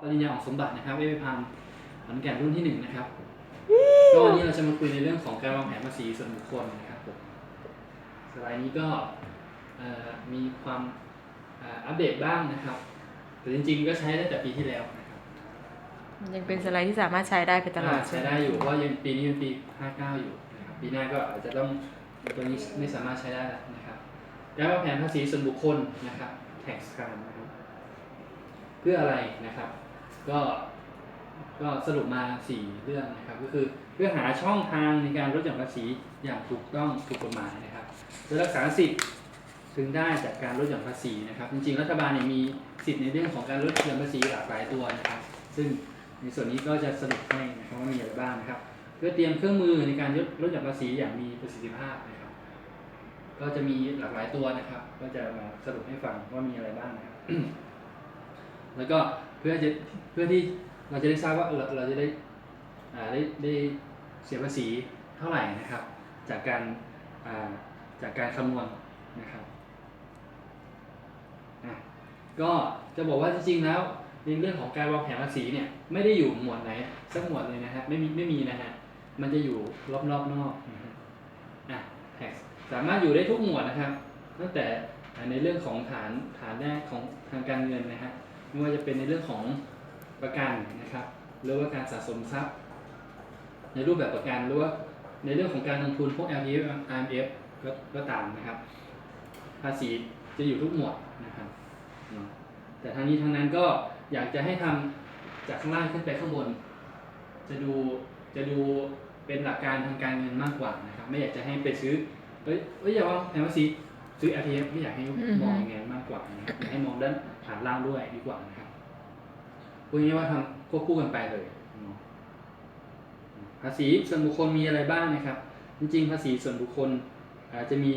ปริญญาของสมบัตินะครับเอฟพันขอนแก่นรุ่นที่1นะครับก็วันนี้เราจะมาคุยในเรื่องของการวางแผนภาษีส่วนบุคคลนะครับผมสไลด์นี้ก็มีความอัปเดตบ้างนะครับแต่จริงๆก็ใช้ตั้งแต่ปีที่แล้วนะครับยังเป็นสไลด์ที่สามารถใช้ได้ไปตลอดใช้ได้อยู่เพราะยังปีนี้เป็นปี59อยู่นะครับปีหน้าก็อาจจะต้องตัวนี้ไม่สามารถใช้ได้แล้วนะครับการวางแผนภาษีส่วนบุคคลนะครับ tax plan นะครับเพื่ออะไรนะครับก็สรุปมา4เรื่องนะครับก็คือเพื่อหาช่องทางในการลดหย่อนภาษีอย่างถูกต้องถูกกฎหมายนะครับเพื่อรักษาสิทธิ์พึงได้จากการลดหย่อนภาษีนะครับจริงๆรัฐบาลเนี่ยมีสิทธิ์ในเรื่องของการลดหย่อนภาษีหลากหลายตัวนะครับซึ่งในส่วนนี้ก็จะสรุปให้นะครับว่ามีอะไรบ้างนะครับเพื่อเตรียมเครื่องมือในการลดหย่อนภาษีอย่างมีประสิทธิภาพนะครับก็จะมีหลากหลายตัวนะครับก็จะมาสรุปให้ฟังว่ามีอะไรบ้างนะครับ แล้วก็เพื่อที่เราจะได้ทราบว่าเราจะได้เสียภาษีเท่าไหร่นะครับจากการคำนวณนะครับก็จะบอกว่าจริงๆแล้วในเรื่องของการวางแผนภาษีเนี่ยไม่ได้อยู่หมวดไหนสักหมวดเลยนะฮะไม่มีนะฮะมันจะอยู่รอบนอกนะฮะtax สามารถอยู่ได้ทุกหมวดนะครับตั้งแต่ในเรื่องของฐานแรกของทางการเงินนะฮะไม่ว่าจะเป็นในเรื่องของประกันนะครับหรือว่าการสะสมทรัพย์ในรูปแบบประกันหรือว่าในเรื่องของการลงทุนพวก LTF IMF ก็ตามนะครับภาษีจะอยู่ทุกหมวดนะครับแต่ทั้งนี้ทั้งนั้นก็อยากจะให้ทำจากข้างล่างขึ้นไปข้างบนจะดูเป็นหลักการทางการเงินมากกว่านะครับไม่อยากจะให้ไปซื้ออย่าวางแผนภาษีซื้อ LTF ไม่อยากให้มองอย่างนั้นมากกว่านะครับอยากให้มองด้านฐานล่างด้วยดีกว่านะครับพูดง่ายๆว่าทำควบคู่กันไปเลยภาษีส่วนบุคคลมีอะไรบ้างนะครับจริงๆภาษีส่วนบุคคลจะมี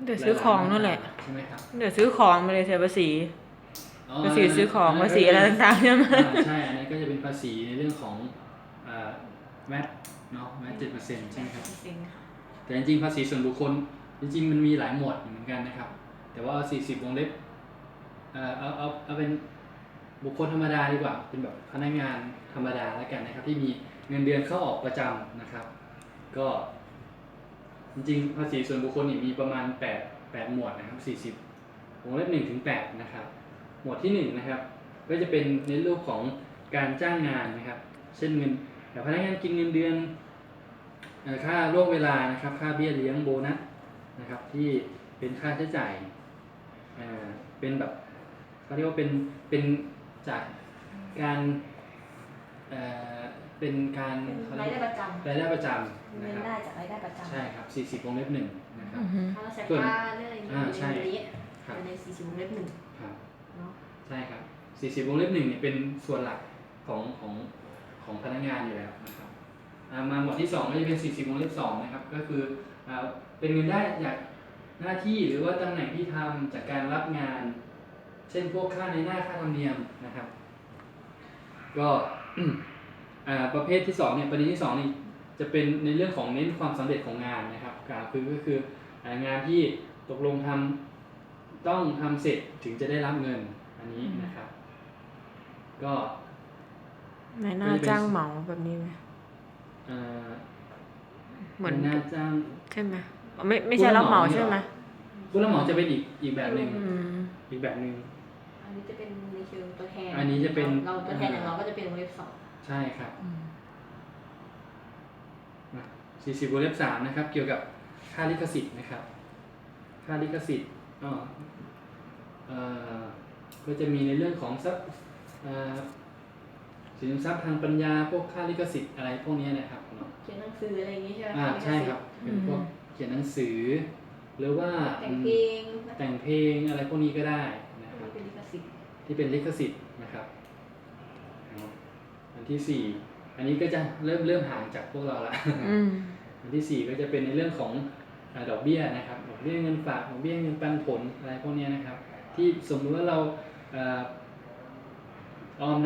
เดี๋ยวซื้อของนั่นแหละใช่ไหมครับเดี๋ยวซื้อของไปเลยเสียภาษีภาษีซื้อของภาษีอะไรต่างๆใช่ไหมใช่อันนี้ก็จะเป็นภาษีในเรื่องของแวตเนาะแวต7%ใช่ไหมครับแต่จริงๆภาษีส่วนบุคคลจริงๆมันมีหลายหมวดเหมือนกันนะครับแต่ว่า40วงเล็บเอาเป็นบุคคลธรรมดาดีกว่าเป็นแบบพนักงานธรรมดาแล้วกันนะครับที่มีเงินเดือนเข้าออกประจำนะครับก็จริงๆภาษีส่วนบุคคลมีประมาณ8หมวดนะครับ40วงเล็บ1 ถึง 8นะครับหมวดที่1นะครับก็จะเป็นในรูปของการจ้างงานนะครับเช่นเงินพนักงานกินเงินเดือนค่าล่วงเวลานะครับค่าเบี้ยเลี้ยงโบนัสนะครับที่เป็นค่าใช้จ่ายเป็นแบบเขาเรียกว่าเป็นจากการเป็นการรายได้ประจำรายได้ประจำเงินได้จากรายได้ประจำใช่ครับ40วงเล็บ1นะครับถ้าเราใช้ค่าเรื่องนี้ใช่ใน40วงเล็บ1ครับเนาะใช่ครับ40วงเล็บ1เนี่ยเป็นส่วนหลักของพนักงานอยู่แล้วนะครับมาหมวดที่2ก็จะเป็น40วงเล็บ2นะครับก็คือเป็นเงินได้จากหน้าที่หรือว่าตำแหน่งที่ทำจากการรับงานเช่นพวกค่าในหน้าค่าธรรมเนียมนะครับก็ประเภทที่2เนี่ยประเด็นที่2นี่จะเป็นในเรื่องของเน้นความสำเร็จของงานนะครับก็คืองานที่ตกลงต้องทำเสร็จถึงจะได้รับเงินอันนี้นะครับก็ในหน้าจ้างเหมาแบบนี้ไหมเหมือนหน้าจ้างใช่ไหมไม่ใช่รับเหมาใช่ไหมผู้รับเหมาจะเป็นอีกแบบหนึ่งอีกแบบหนึ่งอันนี้จะเป็นในเชิงตัวแทนอันนี้จะเป็นเราตัวแทนอย่างเราก็จะเป็นวงเล็บ2ใช่ครับ40วงเล็บ3นะครับเกี่ยวกับค่าลิขสิทธิ์นะครับค่าลิขสิทธิ์ก็จะมีในเรื่องของสินทรัพย์ทางปัญญาพวกค่าลิขสิทธิ์อะไรพวกนี้นะครับเขียนหนังสืออะไรอย่างนี้ใช่ไหมใช่ครับเป็นพวกเขียนหนังสือหรือว่าแต่งเพลงอะไรพวกนี้ก็ได้นะครับที่เป็นลิขสิทธิ์นะครับอันที่4อันนี้ก็จะเริ่มห่างจากพวกเราละอันที่4ก็จะเป็นในเรื่องของดอกเบี้ยนะครับดอกเบี้ยเงินฝากดอกเบี้ยเงินปันผลอะไรพวกนี้นะครับที่สมมติว่าเราออม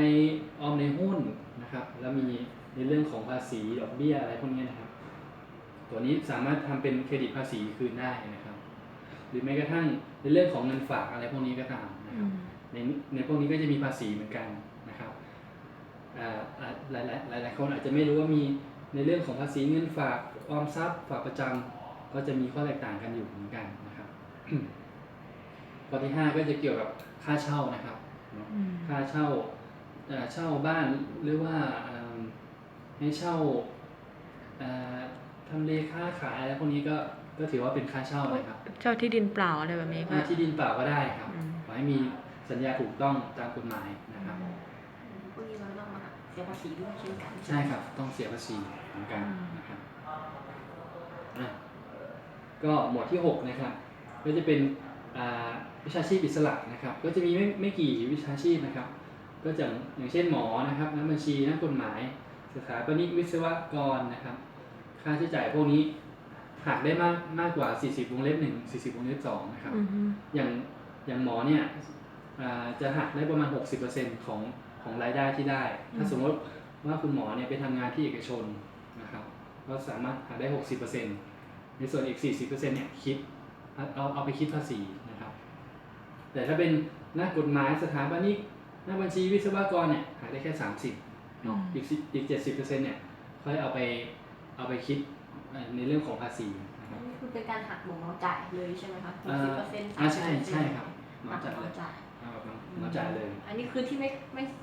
ในหุ้นนะครับแล้วมีในเรื่องของภาษีดอกเบี้ยอะไรพวกนี้นะครับตัวนี้สามารถทำเป็นเครดิตภาษีคืนได้นะครับหรือแม้กระทั่งในเรื่องของเงินฝากอะไรพวกนี้ก็ตามนะครับในพวกนี้ก็จะมีภาษีเหมือนกันนะครับ หลายคนอาจจะไม่รู้ว่ามีในเรื่องของภาษีเงินฝากออมทรัพย์ฝากประจำก็จะมีข้อแตกต่างกันอยู่เหมือนกันนะครับ ข้อที่ 5 ก็จะเกี่ยวกับค่าเช่านะครับเนาะค่าเช่าเช่าบ้านหรือว่าให้เช่าทำเลค้าขายอะไรพวกนี้ก็ถือว่าเป็นค่าเช่านะครับ เช่าที่ดินเปล่าอะไรแบบนี้ก็ ที่ดินเปล่าก็ได้ครับขอให้มีสัญญาถูกต้องตามกฎหมายนะครับ พวกนี้เราต้องมาเสียภาษีด้วยเช่นกัน ใช่ครับต้องเสียภาษีเหมือนกันนะครับก็หมวดที่ 6 นะครับก็จะเป็นวิชาชีพอิสระนะครับ ก็จะมีไม่กี่วิชาชีพนะครับ ก็อย่างเช่นหมอนะครับนักบัญชีนักกฎหมายสถาปนิกวิศวกรนะครับค่าใช้จ่ายพวกนี้หักได้มากกว่า40วงเล็บ1 40วงเล็บ2นะครับอย่างหมอเนี่ยจะหักได้ประมาณ 60% ของรายได้ที่ได้ ถ้าสมมติว่าคุณหมอเนี่ยไปทำงานที่เอกชนนะครับก็สามารถหักได้ 60%ในส่วนอีก 40% เนี่ยคิดเอาไปคิดภาษีนะครับแต่ถ้าเป็นนักกฎหมายสถาปนิกนักบัญชีวิศวกรเนี่ยหักได้แค่30เนาะอีก 70% เนี่ยค่อยเอาไปคิดในเรื่องของภาษีนะครับ นี่คือเป็นการหักเหมาจ่ายเลยใช่ไหมคะ60% ใช่ครับเหมาจ่ายเลยเหมาจ่ายเลย อันนี้คือที่ไ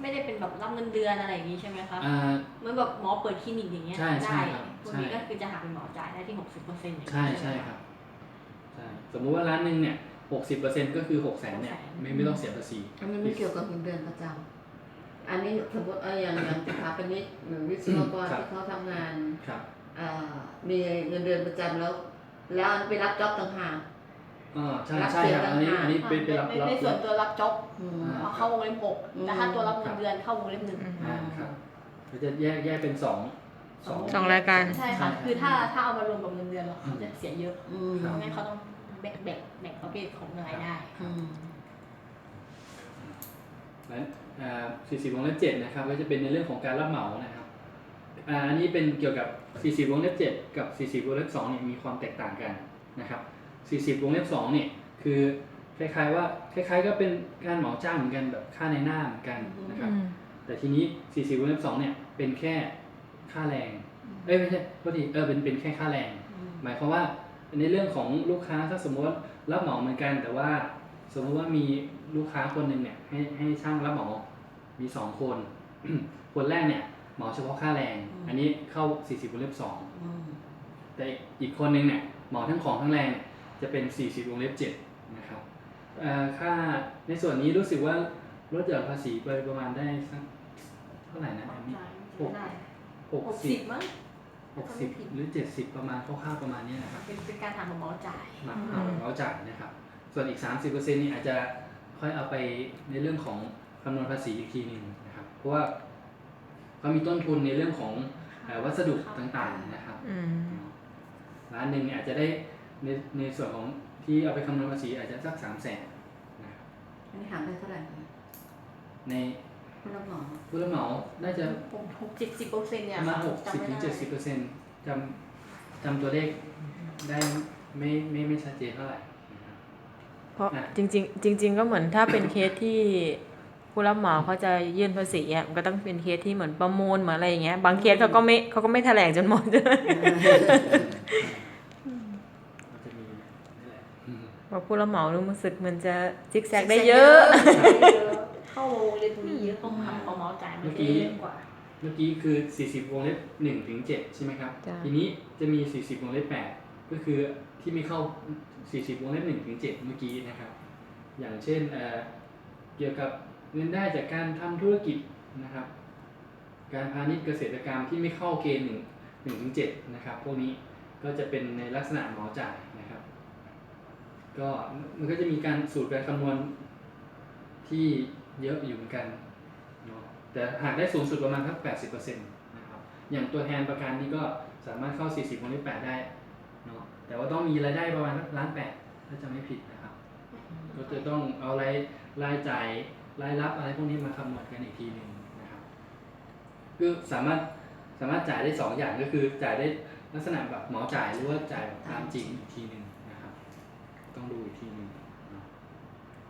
ม่ได้เป็นแบบรับเงินเดือนอะไรอย่างนี้ใช่ไหมคะเหมือนแบบหมอเปิดคลินิกอย่างเงี้ยได้พวกนี้ก็คือจะหักเป็นหมอจ่ายได้ที่ 60%อย่างนี้ ใช่ครับใช่สมมุติว่าร้านหนึ่งเนี่ย 60% ก็คือ 600,000 เนี่ยไม่ต้องเสียภาษี มันไม่เกี่ยวกับเงินเดือนประจำอันนี้สมมติอย่างสถาปนิกหรือวิศวกรที่เขาทำงานมีเงินเดือนประจำแล้วไปรับจ็อบต่างหาก ใช่ครับอันนี้ไปรับในส่วนตัวรับจ็อบเข้าวงเล็บ6แต่ถ้าตัวรับเงินเดือนเข้าวงเล็บ1ครับก็จะแยกเป็น2รายการ ใช่ค่ะคือถ้าเอามารวมกับเงินเดือนเราเขาจะเสียเยอะเพราะงั้นเขาต้องแบ่งประเภทของรายได้แล้ว40วงเล็บ7นะครับก็จะเป็นในเรื่องของการรับเหมานะครับอันนี้เป็นเกี่ยวกับ40วงเล็บ7กับ40วงเล็บ2เนี่ยมีความแตกต่างกันนะครับ40วงเล็บ2เนี่ยคือคล้ายๆก็เป็นการเหมาจ้างเหมือนกันแบบค่าในหน้าเหมือนกันนะครับแต่ทีนี้40วงเล็บ2เนี่ยเป็นแค่ค่าแรงไม่ใช่พอดีเป็นแค่ค่าแรงหมายความว่าในเรื่องของลูกค้าถ้าสมมติว่ารับเหมาเหมือนกันแต่ว่าสมมติว่ามีลูกค้าคนหนึ่งเนี่ยให้ช่างรับเหมามี2คน คนแรกเนี่ยเหมาเฉพาะค่าแรงอันนี้เข้า40วงเล็บ2แต่อีกคนนึงเนี่ยเหมาทั้งของทั้งแรงจะเป็น40วงเล็บ7นะครับค่าในส่วนนี้รู้สึกว่าลดหย่อนภาษีไปประมาณได้สักเท่าไหร่นะอันนี้60มั้ง60หรือ70ประมาณคร่าวๆประมาณนี้นะครับเป็นการหักเหมาจ่ายเหมาจ่ายนะครับส่วนอีก 30% นี่อาจจะค่อยเอาไปในเรื่องของคำนวณภาษีอีกทีนึงนะครับเพราะว่าเขามีต้นทุนในเรื่องของวัสดุต่างๆนะครับร้านหนึ่งเนี่ยอาจจะได้ในส่วนของที่เอาไปคำนวณภาษีอาจจะสัก300,000นะครับอันนี้หักได้เท่าไหร่ในผู้รับเหมาน่าจะ70%เนี่ยประมาณ60-70%จำตัวเลขได้ไม่ชัดเจนเท่าไหร่เพราะจริงก็เหมือนถ้าเป็นเคสที่ผู้รับเหมาเขาจะยื่นภาษีอ่ะมันก็ต้องเป็นเคสที่เหมือนประมูลเหมือนอะไรอย่างเงี้ยบางเคสเขาก็ไม่แถลงจนหมดเพราะผู้รับเหมารู้สึกมันจะซิกแซกได้เยอะเข้าวงเล็บมีเยอะต้องหักเหมาจ่ายมันจะเยอะกว่าเมื่อกี้คือ40วงเล็บ1ถึง7ใช่ไหมครับทีนี้จะมี40วงเล็บ8ก็คือที่ไม่เข้า40วงเล็บ1ถึง7เมื่อกี้นะครับอย่างเช่นเกี่ยวกับเงินได้จากการทำธุรกิจนะครับการพาณิชย์เกษตรกรรมที่ไม่เข้าเกณฑ์1ถึง7นะครับพวกนี้ก็จะเป็นในลักษณะเหมาจ่ายนะครับก็มันก็จะมีการสูตรการคำนวณที่เยอะอยู่เหมือนกันเนาะแต่หากได้สูงสุดประมาณสัก 80% นะครับอย่างตัวแทนประกันนี่ก็สามารถเข้า40วงเล็บ8ได้เนาะแต่ว่าต้องมีรายได้ประมาณ1.8 ล้านถ้าจะไม่ผิดนะครับก็จะต้องเอารายจ่ายรายรับอะไรพวกนี้มาคำนวณกันอีกทีนึงนะครับคือสามารถจ่ายได้2อย่างก็คือจ่ายได้ลักษณะแบบเหมาจ่ายหรือว่าจ่ายแบบตามจริงอีกทีนึงนะครับต้องดูอีกทีนึง